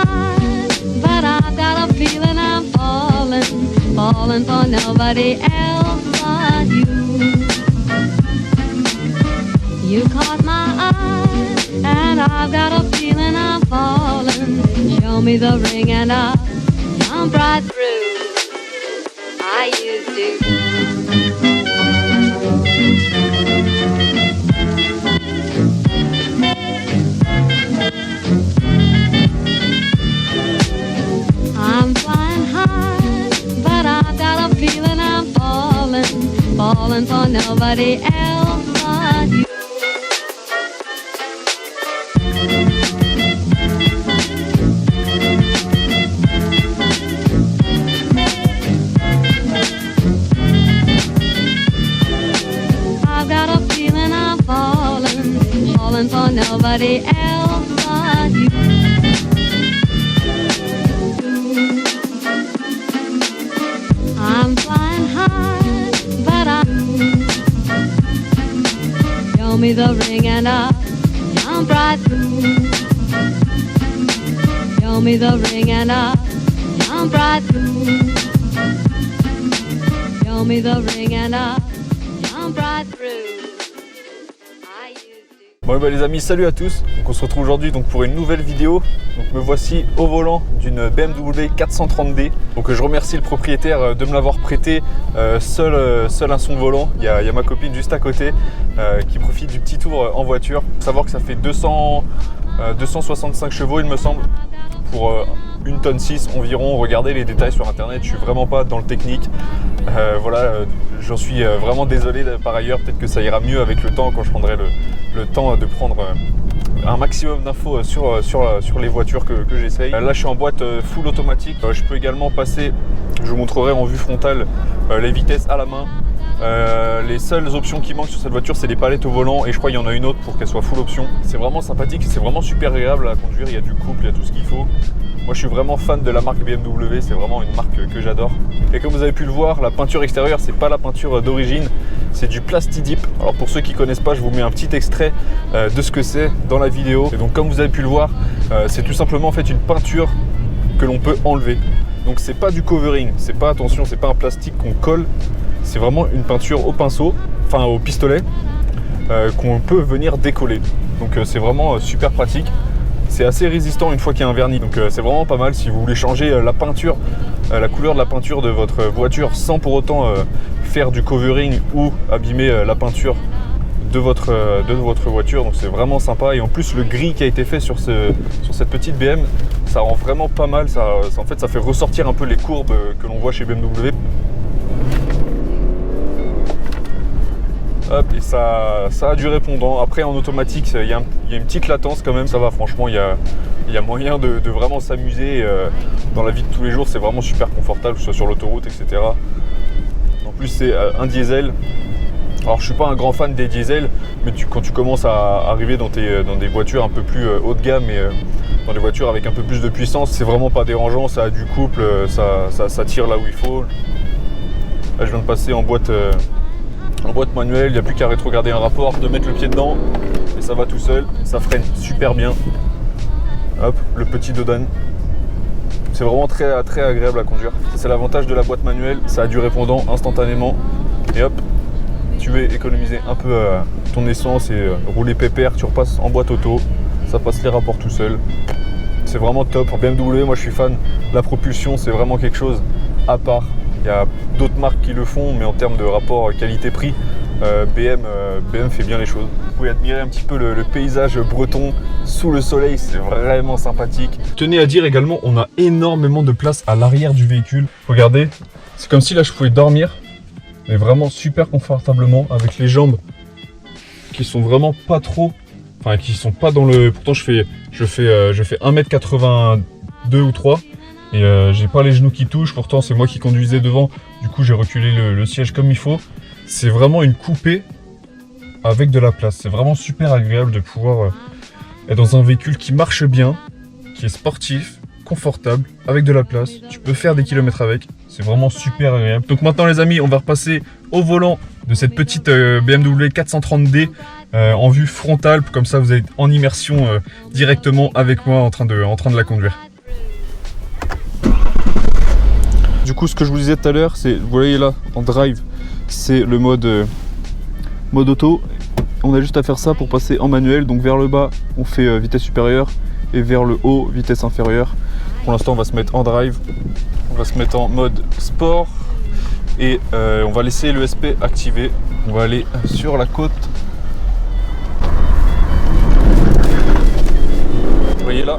high, but I've got a feeling I'm falling for nobody else but you. You caught my eye, and I've got a feeling I'm falling. Show me the ring and I'll jump right through. I used to. I'm flying high, but I've got a feeling I'm falling for nobody else but you. I've got a feeling I'm falling for nobody else but you. I'm flying high, but show me the ring and I'll jump right through. Show me the ring and I'll jump right through. Show me the ring and I'll jump right through. Bon bah les amis, salut à tous. Donc on se retrouve aujourd'hui donc pour une nouvelle vidéo. Donc me voici au volant d'une BMW 430D. Donc je remercie le propriétaire de me l'avoir prêté seul à son volant. Il y a ma copine juste à côté qui profite du petit tour en voiture. Faut savoir que ça fait 265 chevaux il me semble pour 1,6 tonne environ. Regardez les détails sur internet, je suis vraiment pas dans le technique. Voilà, j'en suis vraiment désolé par ailleurs. Peut-être que ça ira mieux avec le temps quand je prendrai le temps de prendre un maximum d'infos sur les voitures que j'essaye. Là je suis en boîte full automatique. Je peux également passer, je vous montrerai en vue frontale les vitesses à la main. Les seules options qui manquent sur cette voiture c'est les palettes au volant et je crois qu'il y en a une autre pour qu'elle soit full option. C'est vraiment sympathique, c'est vraiment super agréable à conduire, il y a du couple, il y a tout ce qu'il faut. Moi je suis vraiment fan de la marque BMW, c'est vraiment une marque que j'adore. Et comme vous avez pu le voir, la peinture extérieure c'est pas la peinture d'origine, c'est du Plastidip. Alors pour ceux qui connaissent pas, je vous mets un petit extrait de ce que c'est dans la vidéo. Et donc comme vous avez pu le voir, c'est tout simplement en fait une peinture que l'on peut enlever. Donc c'est pas du covering, c'est pas, attention, c'est pas un plastique qu'on colle, c'est vraiment une peinture au pinceau, enfin au pistolet, qu'on peut venir décoller. Donc c'est vraiment super pratique. C'est assez résistant une fois qu'il y a un vernis, donc c'est vraiment pas mal si vous voulez changer la peinture, la couleur de la peinture de votre voiture sans pour autant faire du covering ou abîmer la peinture de votre voiture. Donc c'est vraiment sympa et en plus le gris qui a été fait sur cette petite BM, ça rend vraiment pas mal. En fait ça fait ressortir un peu les courbes que l'on voit chez BMW. Hop, et ça a du répondant. Après en automatique il y a une petite latence quand même, ça va, franchement il y a moyen de vraiment s'amuser dans la vie de tous les jours. C'est vraiment super confortable, que ce soit sur l'autoroute, etc. En plus c'est un diesel. Alors je suis pas un grand fan des diesels, mais quand tu commences à arriver dans des voitures un peu plus haut de gamme et dans des voitures avec un peu plus de puissance, c'est vraiment pas dérangeant, ça a du couple, ça tire là où il faut. Là je viens de passer en boîte manuelle, il n'y a plus qu'à rétrograder un rapport, de mettre le pied dedans et ça va tout seul, ça freine super bien. Hop, le petit dodan. C'est vraiment très, très agréable à conduire. C'est l'avantage de la boîte manuelle, ça a du répondant instantanément et hop, tu veux économiser un peu ton essence et rouler pépère, tu repasses en boîte auto, ça passe les rapports tout seul. C'est vraiment top. En BMW, moi je suis fan. La propulsion, c'est vraiment quelque chose à part. Il y a d'autres marques qui le font, mais en termes de rapport qualité-prix, BM fait bien les choses. Vous pouvez admirer un petit peu le paysage breton sous le soleil, c'est vraiment sympathique. Tenez à dire également, on a énormément de place à l'arrière du véhicule. Regardez, c'est comme si là je pouvais dormir, mais vraiment super confortablement, avec les jambes qui sont vraiment pas trop, enfin qui sont pas dans le... Pourtant je fais 1m82 ou 3. Et j'ai pas les genoux qui touchent, pourtant c'est moi qui conduisais devant, du coup j'ai reculé le siège comme il faut. C'est vraiment une coupée avec de la place, c'est vraiment super agréable de pouvoir être dans un véhicule qui marche bien, qui est sportif, confortable, avec de la place. Tu peux faire des kilomètres avec, c'est vraiment super agréable. Donc maintenant les amis, on va repasser au volant de cette petite BMW 430D en vue frontale, comme ça vous êtes en immersion directement avec moi en train de la conduire. Du coup, ce que je vous disais tout à l'heure, c'est, vous voyez là, en drive, c'est le mode auto. On a juste à faire ça pour passer en manuel. Donc vers le bas, on fait vitesse supérieure et vers le haut, vitesse inférieure. Pour l'instant, on va se mettre en drive. On va se mettre en mode sport et on va laisser l'ESP activé. On va aller sur la côte. Vous voyez là,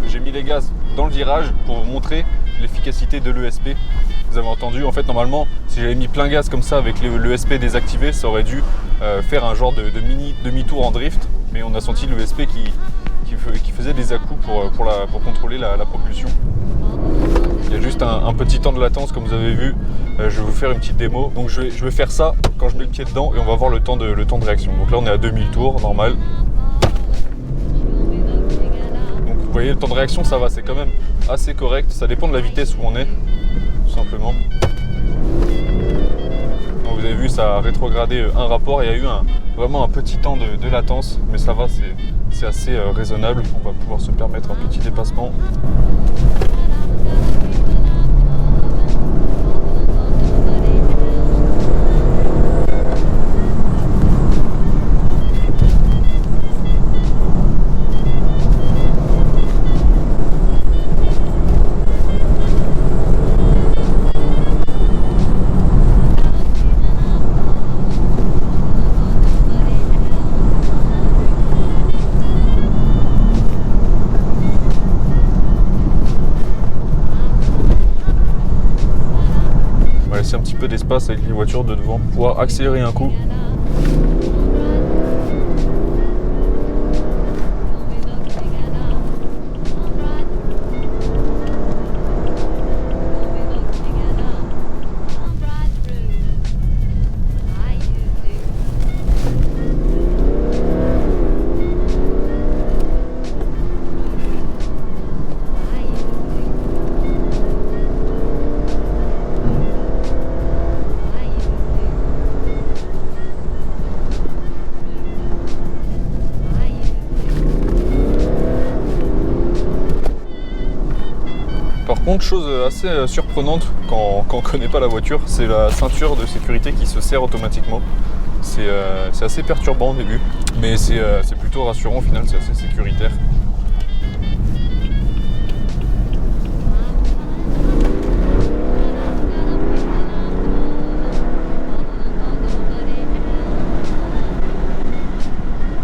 j'ai mis les gaz dans le virage pour vous montrer l'efficacité de l'ESP. Vous avez entendu, en fait normalement si j'avais mis plein gaz comme ça avec l'ESP désactivé, ça aurait dû faire un genre de mini demi-tour en drift, mais on a senti l'ESP qui faisait des à-coups pour contrôler la propulsion. Il y a juste un petit temps de latence comme vous avez vu. Je vais vous faire une petite démo. Donc je vais faire ça quand je mets le pied dedans et on va voir le temps de réaction. Donc là on est à 2000 tours, normal. Donc vous voyez le temps de réaction ça va, c'est quand même assez correct. Ça dépend de la vitesse où on est, tout simplement. Donc vous avez vu ça a rétrogradé un rapport. Il y a eu vraiment un petit temps de latence, mais ça va, c'est assez raisonnable. On va pouvoir se permettre un petit dépassement. Un petit peu d'espace avec les voitures de devant pour pouvoir accélérer un coup. Par contre, chose assez surprenante quand on ne connaît pas la voiture, c'est la ceinture de sécurité qui se serre automatiquement. C'est assez perturbant au début, mais c'est plutôt rassurant au final, c'est assez sécuritaire.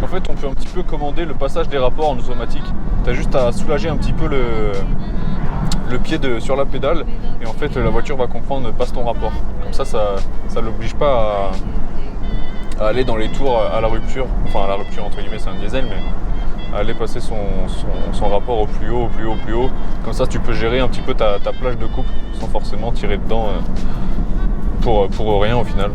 En fait, on peut un petit peu commander le passage des rapports en automatique. Tu as juste à soulager un petit peu le pied sur la pédale et en fait la voiture va comprendre passe ton rapport. Comme ça l'oblige pas à aller dans les tours à la rupture, enfin à la rupture entre guillemets, c'est un diesel, mais à aller passer son rapport au plus haut, au plus haut, au plus haut. Comme ça tu peux gérer un petit peu ta plage de coupe sans forcément tirer dedans pour rien au final.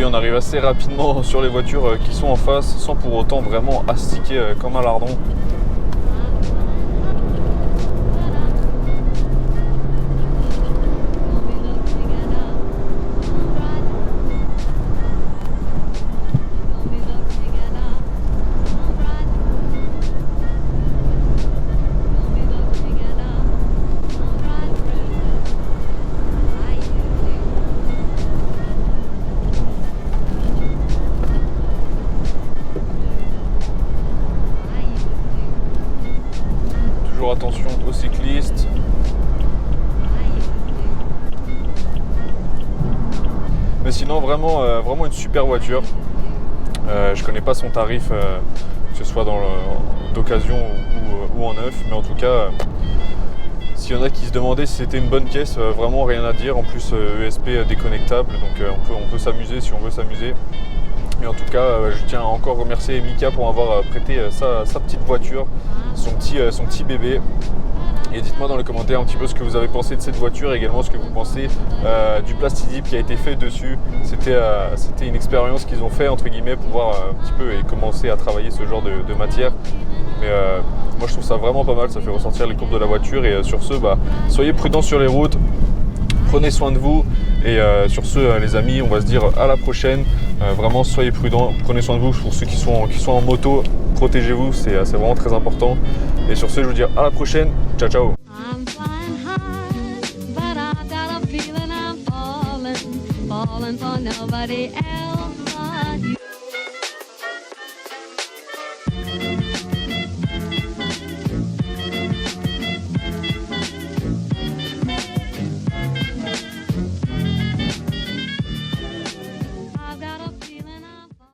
On arrive assez rapidement sur les voitures qui sont en face sans pour autant vraiment astiquer comme un lardon. Attention aux cyclistes. Mais sinon vraiment une super voiture. Je connais pas son tarif, que ce soit d'occasion ou en neuf, mais en tout cas s'il y en a qui se demandaient si c'était une bonne caisse, vraiment rien à dire. En plus ESP déconnectable, donc on peut s'amuser si on veut s'amuser. Et en tout cas, je tiens à encore remercier Mika pour avoir prêté sa petite voiture, son petit bébé. Et dites-moi dans les commentaires un petit peu ce que vous avez pensé de cette voiture et également ce que vous pensez du plastidip qui a été fait dessus. C'était une expérience qu'ils ont fait entre guillemets pour voir un petit peu et commencer à travailler ce genre de matière. Mais moi je trouve ça vraiment pas mal, ça fait ressortir les courbes de la voiture et sur ce, soyez prudents sur les routes, prenez soin de vous et sur ce les amis, on va se dire à la prochaine. Vraiment soyez prudents, prenez soin de vous. Pour ceux qui sont en moto, protégez-vous, c'est vraiment très important. Et sur ce, je vous dis à la prochaine, ciao ciao. I'm flying high, but I've got a feeling I'm falling for nobody else but you.